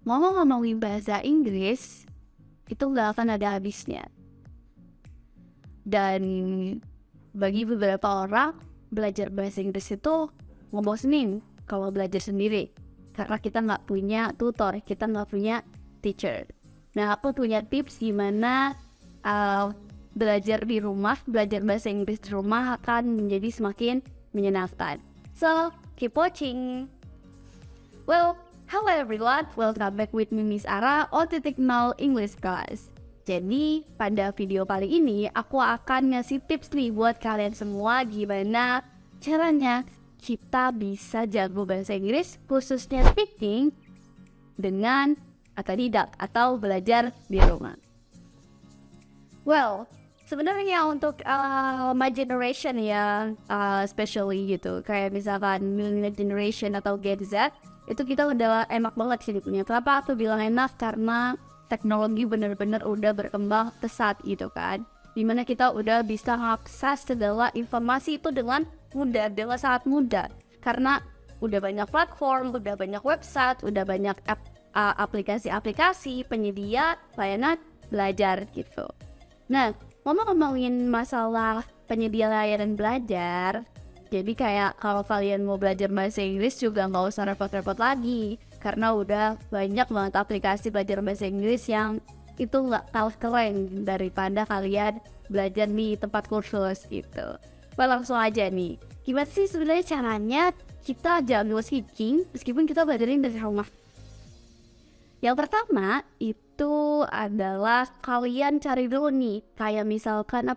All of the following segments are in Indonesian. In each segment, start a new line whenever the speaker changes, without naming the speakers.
ngomong-ngomongin bahasa Inggris, itu nggak akan ada habisnya. Dan bagi beberapa orang, belajar bahasa Inggris itu ngebosenin kalau belajar sendiri. Karena kita nggak punya tutor, kita nggak punya teacher. Nah, aku punya tips gimana belajar di rumah, belajar bahasa Inggris di rumah akan menjadi semakin menyenangkan. So, keep watching! Well, hello everyone, welcome back with me Miss Ara on Titik Nol English Class. Jadi, pada video kali ini aku akan ngasih tips nih buat kalian semua gimana caranya kita bisa jago bahasa Inggris, khususnya speaking, dengan otodidak atau belajar di rumah. Well, sebenarnya untuk my generation ya, especially gitu, kayak misalkan millennial generation atau Gen Z, itu kita udah enak banget sih punya. Kenapa aku bilang enak? Karena teknologi bener-bener udah berkembang pesat gitu kan, dimana kita udah bisa akses segala informasi itu dengan mudah, dengan sangat mudah, karena udah banyak platform, udah banyak website, udah banyak aplikasi-aplikasi penyedia layanan belajar gitu. Nah, ngomongin masalah penyedia layanan belajar, jadi kayak kalau kalian mau belajar bahasa Inggris juga nggak usah repot-repot lagi, karena udah banyak banget aplikasi belajar bahasa Inggris yang itu nggak kalah keren daripada kalian belajar di tempat kursus gitu. Well, langsung aja nih, gimana sih sebenarnya caranya kita jago speaking meskipun kita belajarin dari rumah? Yang pertama itu adalah kalian cari dulu nih, kayak misalkan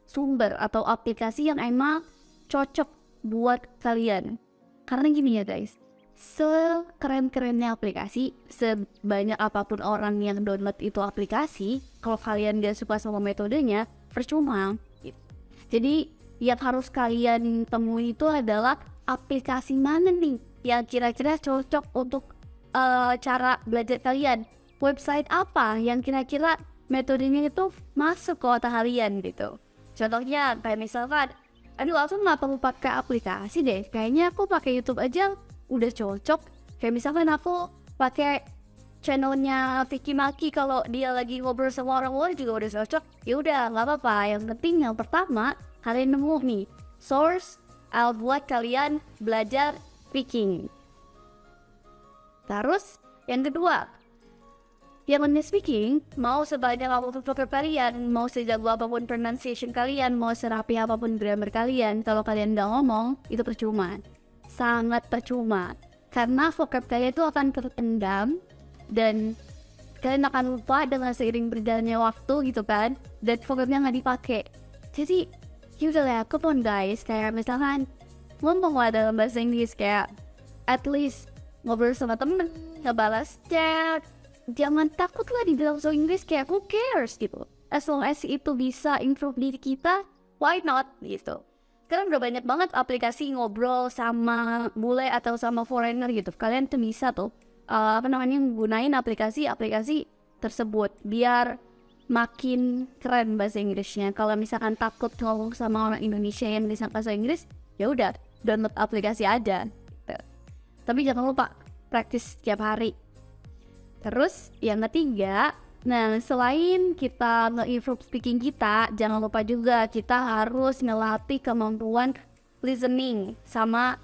sumber atau aplikasi yang emang cocok buat kalian. Karena gini ya guys, sekeren-kerennya aplikasi, sebanyak apapun orang yang download itu aplikasi, kalau kalian gak suka sama metodenya, percuma. Jadi yang harus kalian temui itu adalah aplikasi mana nih yang kira-kira cocok untuk cara belajar kalian, website apa yang kira-kira metodenya itu masuk ke otak kalian gitu. Contohnya kayak misalkan, aduh aku nggak perlu pakai aplikasi deh, kayaknya aku pakai YouTube aja udah cocok. Kayak misalkan aku pakai channelnya Vicky Maki, kalau dia lagi ngobrol sama orang luar juga udah cocok. Ya udah, nggak apa-apa. Yang penting yang pertama kalian nemu nih source buat kalian belajar speaking. Terus yang kedua, yang namanya speaking, mau sebanyak apapun vocab kalian, mau sejago apapun pronunciation kalian, mau serapi apapun grammar kalian, kalau kalian nggak ngomong, itu percuma. Sangat percuma. Karena vocab kalian itu akan terpendam, dan kalian akan lupa dengan seiring berjalannya waktu gitu kan, dan vocabnya nggak dipakai. Jadi, yaudah lah, come on guys, kayak misalkan ngomong lah dalam bahasa Inggris, kayak at least ngobrol sama temen, ngebalas chat, jangan takut lah dibilang bahasa Inggris, kayak who cares gitu. As long as itu bisa improve diri kita, why not gitu. Karena udah banyak banget aplikasi ngobrol sama bule atau sama foreigner gitu. Kalian tuh bisa tuh gunain aplikasi-aplikasi tersebut biar makin keren bahasa Inggrisnya. Kalau misalkan takut ngomong sama orang Indonesia yang bisa bahasa Inggris, ya udah download aplikasi aja gitu. Tapi jangan lupa praktis setiap hari. Terus yang ketiga, nah selain kita nge-improve speaking kita, jangan lupa juga kita harus ngelatih kemampuan listening sama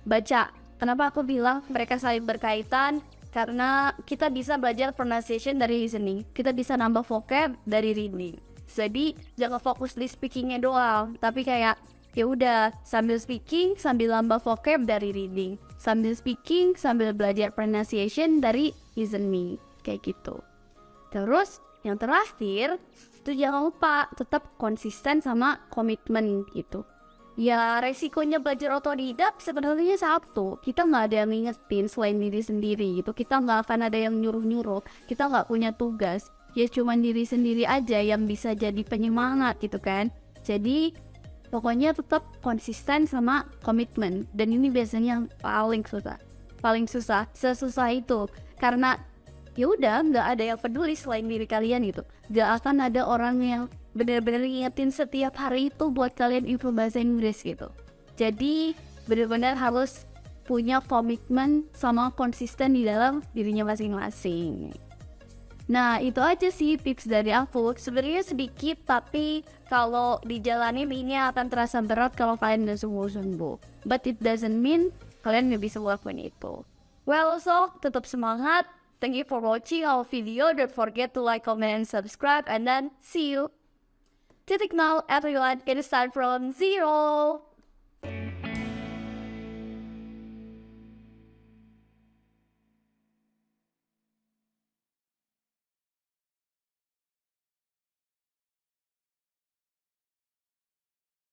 baca. Kenapa aku bilang mereka saling berkaitan? Karena kita bisa belajar pronunciation dari listening, kita bisa nambah vocab dari reading. Jadi jangan fokus di speakingnya doang, tapi kayak ya udah sambil speaking sambil nambah vocab dari reading, sambil speaking sambil belajar pronunciation dari listening, kayak gitu. Terus yang terakhir itu jangan lupa tetap konsisten sama komitmen gitu. Ya resikonya belajar otodidak sebenarnya satu, kita nggak ada yang ngingetin selain diri sendiri gitu. Kita nggak akan ada yang nyuruh-nyuruh, kita nggak punya tugas, ya cuman diri sendiri aja yang bisa jadi penyemangat gitu kan. Jadi pokoknya tetap konsisten sama komitmen, dan ini biasanya yang paling susah, sesusah itu. Karena ya udah nggak ada yang peduli selain diri kalian gitu, nggak akan ada orang yang benar-benar ngingetin setiap hari itu buat kalian improve bahasa Inggris gitu. Jadi benar-benar harus punya komitmen sama konsisten di dalam dirinya masing-masing. Nah, itu aja sih tips dari aku. Sebenarnya sedikit, tapi kalau dijalanin ini akan terasa berat kalau kalian udah sungguh-sungguh. But it doesn't mean kalian nggak bisa lakuin itu. Well, so tetap semangat. Thank you for watching our video. Don't forget to like, comment, and subscribe. And then see you. Titik now, everyone. It is time from zero.